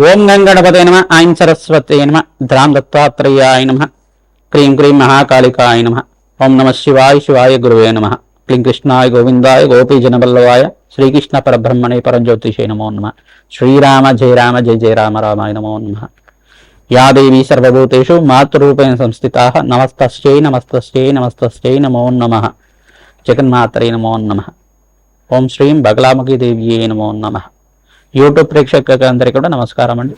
ఓం గంగణపతే నమ ఐం సరస్వతే నమ ద్రాం దత్తాత్రేయాయ నమ క్రీం క్రీం మహాకాళికాయ నమ ఓం నమ శివాయ శివాయ గురువే నమ క్లీం కృష్ణాయ గోవిందాయ గోపీజనబల్లవాయ శ్రీకృష్ణ పరబ్రహ్మణే పరంజ్యోతిషే నమో నమ శ్రీరామ జయ రామ జయ జయ రామ రామాయ నమో నమ యా దేవీ సర్వభూతేషు మాతృరూపేణ సంస్థితా నమస్తస్యై నమస్తస్యై నమస్తస్యై నమో నమ జగన్మాతరే నమో నమ ఓం శ్రీం బగలాముఖి దేవ్యే నమో నమ యూట్యూబ్ ప్రేక్షకులందరికీ కూడా నమస్కారం అండి.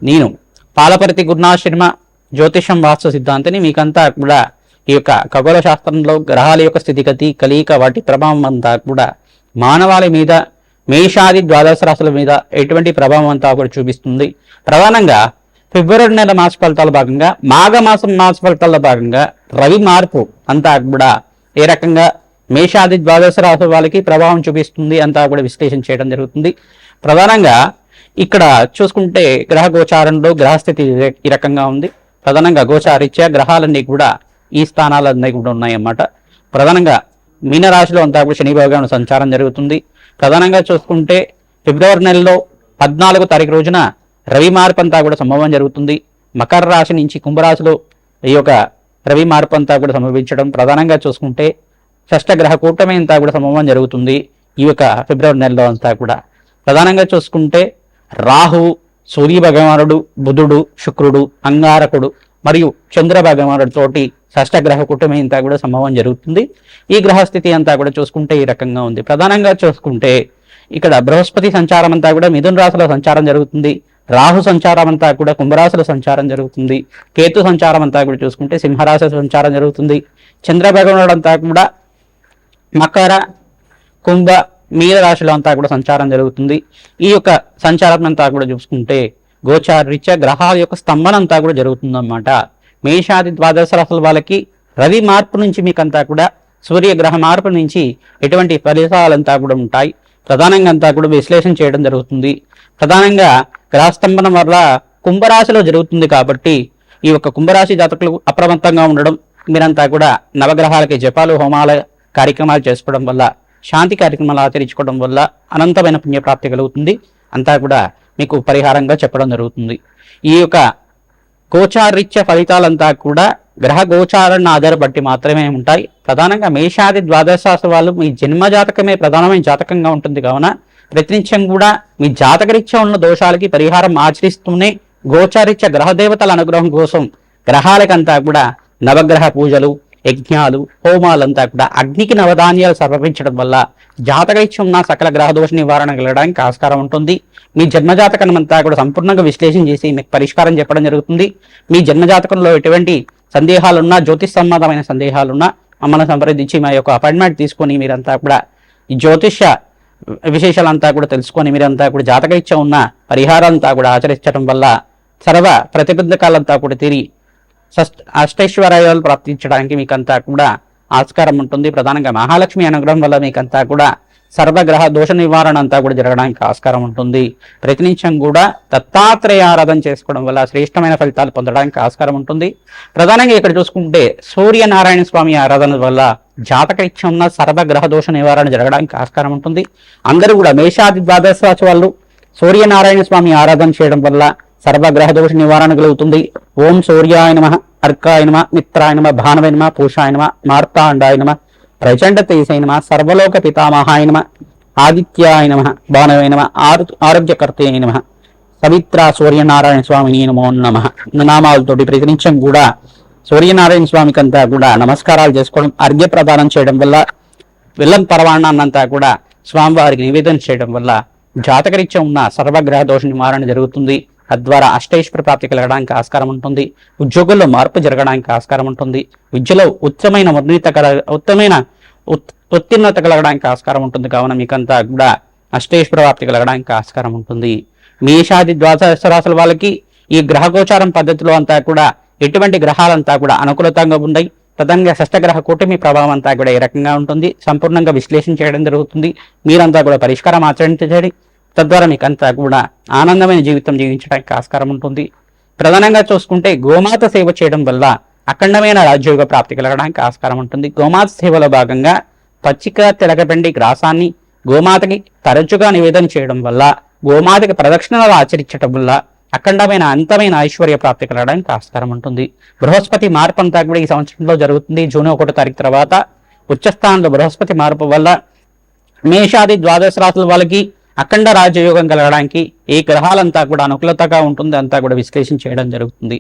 నేను పాలపర్తి గురునాథ్ శర్మ జ్యోతిషం వాస్తు సిద్ధాంతిని. మీకంతా కూడా ఈ యొక్క ఖగోళ శాస్త్రంలో గ్రహాల యొక్క స్థితిగతి కలయిక వాటి ప్రభావం అంతా కూడా మానవాళి మీద మేషాది ద్వాదశ రాశుల మీద ఎటువంటి ప్రభావం అంతా కూడా చూపిస్తుంది. ప్రధానంగా ఫిబ్రవరి నెల మాస ఫలితాల భాగంగా మాఘమాసం మాస ఫలితాల భాగంగా రవి మార్పు అంతా కూడా ఏ రకంగా మేషాది ద్వాదశ రాశుల వాళ్ళకి ప్రభావం చూపిస్తుంది అంతా కూడా విశ్లేషణ చేయడం జరుగుతుంది. ప్రధానంగా ఇక్కడ చూసుకుంటే గ్రహ గోచారంలో గ్రహస్థితి ఈ రకంగా ఉంది. ప్రధానంగా గోచారీత్యా గ్రహాలన్నీ కూడా ఈ స్థానాలన్నీ కూడా ఉన్నాయన్నమాట. ప్రధానంగా మీనరాశిలో అంతా కూడా శని భగవానుడి సంచారం జరుగుతుంది. ప్రధానంగా చూసుకుంటే ఫిబ్రవరి నెలలో 14వ తారీఖు రోజున రవి మార్పు అంతా కూడా సంభవం జరుగుతుంది. మకర రాశి నుంచి కుంభరాశిలో ఈ యొక్క రవి మార్పు అంతా కూడా సంభవించడం. ప్రధానంగా చూసుకుంటే షష్టగ్రహ కూటమి అంతా కూడా సంభవం జరుగుతుంది ఈ యొక్క ఫిబ్రవరి నెలలో అంతా కూడా. ప్రధానంగా చూసుకుంటే రాహువు, సూర్య భగవానుడు, బుధుడు, శుక్రుడు, అంగారకుడు మరియు చంద్ర భగవానుడితోటి షష్టగ్రహ కూటమి అంతా కూడా సంభవం జరుగుతుంది. ఈ గ్రహస్థితి అంతా కూడా చూసుకుంటే ఈ రకంగా ఉంది. ప్రధానంగా చూసుకుంటే ఇక్కడ బృహస్పతి సంచారం అంతా కూడా మిథున రాశిలో సంచారం జరుగుతుంది. రాహు సంచారం అంతా కూడా కుంభరాశిలో సంచారం జరుగుతుంది. కేతు సంచారం అంతా కూడా చూసుకుంటే సింహరాశిలో సంచారం జరుగుతుంది. చంద్ర భగవానుడు అంతా కూడా మకర, కుంభ, మీన రాశిలో అంతా కూడా సంచారం జరుగుతుంది. ఈ యొక్క సంచారం అంతా కూడా చూసుకుంటే గోచారీత్యా గ్రహాల యొక్క స్తంభన అంతా కూడా జరుగుతుందన్నమాట. మేషాది ద్వాదశ రాశుల వాళ్ళకి రవి మార్పు నుంచి మీకంతా కూడా సూర్యగ్రహ మార్పు నుంచి ఎటువంటి ఫలితాలంతా కూడా ఉంటాయి. ప్రధానంగా అంతా కూడా విశ్లేషణ చేయడం జరుగుతుంది. ప్రధానంగా గ్రహస్తంభనం వల్ల కుంభరాశిలో జరుగుతుంది కాబట్టి ఈ యొక్క కుంభరాశి జాతకులు అప్రమత్తంగా ఉండడం, మీరంతా కూడా నవగ్రహాలకి జపాలు హోమాల కార్యక్రమాలు చేసుకోవడం వల్ల, శాంతి కార్యక్రమాలు ఆచరించుకోవడం వల్ల అనంతమైన పుణ్యప్రాప్తి కలుగుతుంది. అంతా కూడా మీకు పరిహారంగా చెప్పడం జరుగుతుంది. ఈ యొక్క గోచారీత్య ఫలితాలంతా కూడా గ్రహ గోచారాన్ని ఆధారపట్టి మాత్రమే ఉంటాయి. ప్రధానంగా మేషాది ద్వాదశ రాశి వాళ్ళు మీ జన్మ జాతకమే ప్రధానమైన జాతకంగా ఉంటుంది కావున ప్రతినిత్యం కూడా మీ జాతకరీత్యా ఉన్న దోషాలకి పరిహారం ఆచరిస్తూనే గోచారీత్య గ్రహదేవతల అనుగ్రహం కోసం గ్రహాలకంతా కూడా నవగ్రహ పూజలు, యజ్ఞాలు, హోమాలంతా కూడా అగ్నికి నవధాన్యాలు సమర్పించడం వల్ల జాతకరీత్యం ఉన్న సకల గ్రహదోష నివారణ కలగడానికి ఆస్కారం ఉంటుంది. మీ జన్మజాతకం అంతా కూడా సంపూర్ణంగా విశ్లేషణ చేసి మీకు పరిష్కారం చెప్పడం జరుగుతుంది. మీ జన్మజాతకంలో ఎటువంటి సందేహాలున్నా, జ్యోతిష్ సంబంధమైన సందేహాలున్నా మమ్మల్ని సంప్రదించి మా యొక్క అపాయింట్మెంట్ తీసుకొని మీరంతా కూడా ఈ జ్యోతిష విశేషాలంతా కూడా తెలుసుకొని మీరంతా కూడా జాతకరీత్యం ఉన్న పరిహారాలంతా కూడా ఆచరించడం వల్ల సర్వ ప్రతిబంధకాలంతా కూడా తిరిగి అష్టైశ్వర్యాలు ప్రాప్తించడానికి మీకంతా కూడా ఆస్కారం ఉంటుంది. ప్రధానంగా మహాలక్ష్మి అనుగ్రహం వల్ల మీకంతా కూడా సర్వగ్రహ దోష నివారణ అంతా కూడా జరగడానికి ఆస్కారం ఉంటుంది. ప్రతినిత్యం కూడా దత్తాత్రేయ ఆరాధన చేసుకోవడం వల్ల శ్రేష్టమైన ఫలితాలు పొందడానికి ఆస్కారం ఉంటుంది. ప్రధానంగా ఇక్కడ చూసుకుంటే సూర్యనారాయణ స్వామి ఆరాధన వల్ల జాతకరీత్యం ఉన్న సర్వగ్రహ దోష నివారణ జరగడానికి ఆస్కారం ఉంటుంది. అందరూ కూడా మేషాది ద్వాదశ రాశి వాళ్ళు సూర్యనారాయణ స్వామి ఆరాధన చేయడం వల్ల సర్వగ్రహ దోష నివారణ కలుగుతుంది. ఓం సూర్యాయ నమః, అర్కాయ నమః, మిత్రాయ నమః, భానవే నమః, పూషాయ నమః, మార్తాండాయ నమః, ప్రచండ తేజసాయ నమః, సర్వలోక పితామహాయ నమః, ఆదిత్యాయ నమః, భానవే నమః, ఆరోగ్యకర్తయ నమః, పవిత్ర సూర్యనారాయణ స్వామిని నమో నమః నామాలతోటి ప్రతినిత్యం కూడా సూర్యనారాయణ స్వామికి అంతా కూడా నమస్కారాలు చేసుకోవడం, అర్ఘ్య ప్రదానం చేయడం వల్ల, విల్లం పరవాణాన్నంతా కూడా స్వామివారికి నివేదన చేయడం వల్ల జాతకరీత్యం ఉన్న సర్వగ్రహ దోష నివారణ జరుగుతుంది. తద్వారా అష్టైశ్వర్య ప్రాప్తి కలగడానికి ఆస్కారం ఉంటుంది. ఉద్యోగుల్లో మార్పు జరగడానికి ఆస్కారం ఉంటుంది. విద్యలో ఉత్తమైన ఉత్తీర్ణత కలగడానికి ఆస్కారం ఉంటుంది. కావున మీకంతా కూడా అష్టైశ్వర్య ప్రాప్తి కలగడానికి ఆస్కారం ఉంటుంది. మేషాది ద్వాదశ రాశుల వాళ్ళకి ఈ గ్రహగోచారం పద్ధతిలో అంతా కూడా ఎటువంటి గ్రహాలంతా కూడా అనుకూలతంగా ఉన్నాయి. ప్రధానంగా షష్టగ్రహ కూటమి ప్రభావం అంతా కూడా ఏ రకంగా ఉంటుంది సంపూర్ణంగా విశ్లేషణ చేయడం జరుగుతుంది. మీరంతా కూడా పరిష్కారం ఆచరించండి. తద్వారా మీకంతా కూడా ఆనందమైన జీవితం జీవించడానికి ఆస్కారం ఉంటుంది. ప్రధానంగా చూసుకుంటే గోమాత సేవ చేయడం వల్ల అఖండమైన రాజ్యోగ ప్రాప్తి కలగడానికి ఆస్కారం ఉంటుంది. గోమాత సేవలో భాగంగా పచ్చిక తెలగపిండి గ్రాసాన్ని గోమాతకి తరచుగా నివేదన చేయడం వల్ల గోమాతకి ప్రదక్షిణలు ఆచరించడం వల్ల అఖండమైన అంతమైన ఐశ్వర్య ప్రాప్తి కలగడానికి ఆస్కారం ఉంటుంది. బృహస్పతి మార్పు అంతా కూడా ఈ సంవత్సరంలో జరుగుతుంది. జూన్ 1వ తారీఖు తర్వాత ఉచ్చస్థానంలో బృహస్పతి మార్పు వల్ల మేషాది ద్వాదశ రాశుల వాళ్ళకి అఖండ రాజయోగం కలగడానికి ఈ గ్రహాలంతా కూడా అనుకూలతగా ఉంటుంది, అంతా కూడా విశ్లేషణ చేయడం జరుగుతుంది.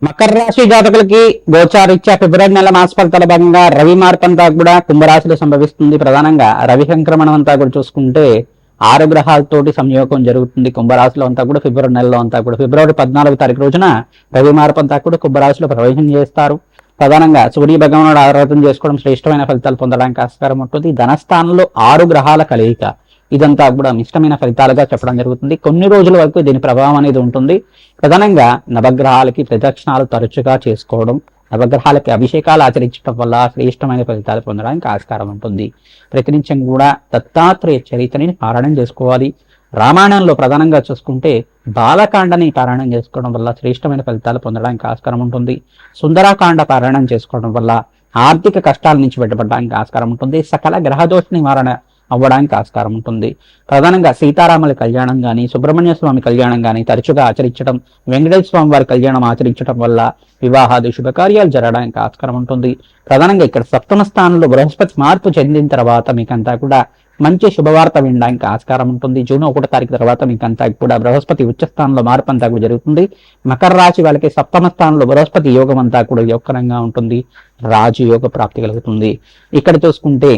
మకర రాశి జాతకులకి గోచారీత్యా ఫిబ్రవరి నెల మాస ఫలితాల భాగంగా రవి మార్పు అంతా కూడా కుంభరాశిలో సంభవిస్తుంది. ప్రధానంగా రవి సంక్రమణం అంతా కూడా చూసుకుంటే 6 గ్రహాలతోటి సంయోగం జరుగుతుంది కుంభరాశిలో అంతా కూడా. ఫిబ్రవరి నెలలో అంతా కూడా ఫిబ్రవరి 14వ తారీఖు రోజున రవి మార్పు అంతా కూడా కుంభరాశిలో ప్రవేశం చేస్తారు. ప్రధానంగా సూర్య భగవానుడు ఆరాధన చేసుకోవడం శ్రేష్టమైన ఫలితాలు పొందడానికి ఆస్కారం ఉంటుంది. ధనస్థానంలో 6 గ్రహాల కలయిక ఇదంతా కూడా మిష్టమైన ఫలితాలుగా చెప్పడం జరుగుతుంది. కొన్ని రోజుల వరకు దీని ప్రభావం అనేది ఉంటుంది. ప్రధానంగా నవగ్రహాలకి ప్రదక్షిణాలు తరచుగా చేసుకోవడం, నవగ్రహాలకి అభిషేకాలు ఆచరించడం వల్ల శ్రేష్టమైన ఫలితాలు పొందడానికి ఆస్కారం ఉంటుంది. ప్రతినిత్యం కూడా దత్తాత్రేయ చరిత్రని పారాయణం చేసుకోవాలి. రామాయణంలో ప్రధానంగా చూసుకుంటే బాలకాండని పారాయణం చేసుకోవడం వల్ల శ్రేష్టమైన ఫలితాలు పొందడానికి ఆస్కారం ఉంటుంది. సుందరాకాండ పారాయణం చేసుకోవడం వల్ల ఆర్థిక కష్టాల నుంచి బయటపడడానికి ఆస్కారం ఉంటుంది. సకల గ్రహదోష నివారణ అవ్వడానికి ఆస్కారం ఉంటుంది. ప్రధానంగా సీతారాముల కళ్యాణం కానీ, సుబ్రహ్మణ్య స్వామి కళ్యాణం కానీ తరచుగా ఆచరించడం, వెంకటేశ్వర స్వామి వారి కళ్యాణం ఆచరించడం వల్ల వివాహాది శుభకార్యాలు జరగడానికి ఆస్కారం ఉంటుంది. ప్రధానంగా ఇక్కడ 7వ స్థానంలో బృహస్పతి మార్పు చెందిన తర్వాత మీకంతా కూడా మంచి శుభవార్త వినడానికి ఆస్కారం ఉంటుంది. జూన్ 1వ తారీఖు తర్వాత మీకంతా కూడా బృహస్పతి ఉచ్చ స్థానంలో మార్పు అంతా కూడా జరుగుతుంది. మకర రాశి వాళ్ళకి 7వ స్థానంలో బృహస్పతి యోగం అంతా కూడా యోగకరంగా ఉంటుంది. రాజయోగ ప్రాప్తి కలుగుతుంది. ఇక్కడ చూసుకుంటే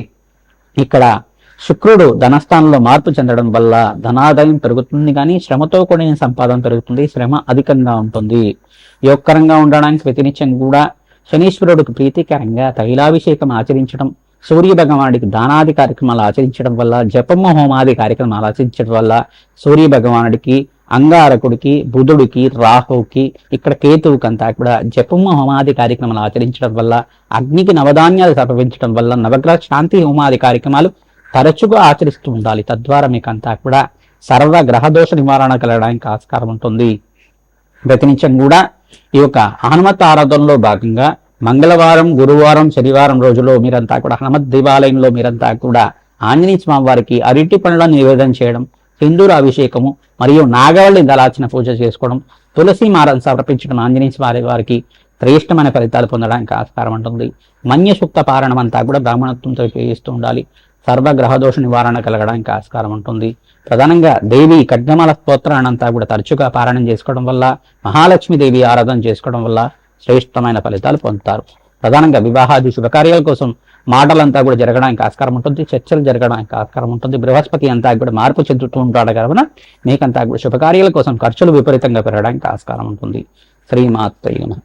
ఇక్కడ శుక్రుడు ధనస్థానంలో మార్పు చెందడం వల్ల ధనాదాయం పెరుగుతుంది, కానీ శ్రమతో కూడిన సంపాదన పెరుగుతుంది. శ్రమ అధికంగా ఉంటుంది. యోగకరంగా ఉండడానికి ప్రతినిత్యం కూడా శనీశ్వరుడికి ప్రీతికరంగా తైలాభిషేకం ఆచరించడం, సూర్య భగవానుడికి దానాది కార్యక్రమాలు ఆచరించడం వల్ల, జపము హోమాది కార్యక్రమాలు ఆచరించడం వల్ల సూర్య భగవానుడికి, అంగారకుడికి, బుధుడికి, రాహువుకి, ఇక్కడ కేతువుకి అంతా కూడా జపము హోమాది కార్యక్రమాలు ఆచరించడం వల్ల, అగ్నికి నవధాన్యాలు సమర్పించడం వల్ల, నవగ్రహ శాంతి హోమాది కార్యక్రమాలు తరచుగా ఆచరిస్తూ ఉండాలి. తద్వారా మీకు అంతా కూడా సర్వ గ్రహదోష నివారణ కలగడానికి ఆస్కారం ఉంటుంది. ప్రతినిత్యం కూడా ఈ యొక్క హనుమత్ ఆరాధనలో భాగంగా మంగళవారం, గురువారం, శనివారం రోజులో మీరంతా కూడా హనుమత్ దేవాలయంలో మీరంతా కూడా ఆంజనేయ స్వామి వారికి అరటి పండ్లను నివేదన చేయడం, సింధూర అభిషేకము మరియు నాగవల్లి దళార్చన పూజ చేసుకోవడం, తులసి మాలను సమర్పించడం ఆంజనేయ స్వామి వారికి శ్రేష్టమైన ఫలితాలు పొందడానికి ఆస్కారం ఉంటుంది. మన్య సూక్త పారాయణం అంతా కూడా బ్రాహ్మణత్వంతో చేస్తూ ఉండాలి. సర్వగ్రహదోష నివారణ కలగడానికి ఆస్కారం ఉంటుంది. ప్రధానంగా దేవి ఖడ్గమాల స్తోత్రాన్ని అంతా కూడా తరచుగా పారాయణం చేసుకోవడం వల్ల, మహాలక్ష్మీదేవి ఆరాధన చేసుకోవడం వల్ల శ్రేష్టమైన ఫలితాలు పొందుతారు. ప్రధానంగా వివాహాది శుభకార్యాల కోసం మాటలంతా కూడా జరగడానికి ఆస్కారం ఉంటుంది. చర్చలు జరగడానికి ఆస్కారం ఉంటుంది. బృహస్పతి అంతా కూడా మార్పు చెందుతూ ఉంటాడు కనుక మీకంతా కూడా శుభకార్యాల కోసం ఖర్చులు విపరీతంగా పెరగడానికి ఆస్కారం ఉంటుంది. శ్రీమాత్రే నమః.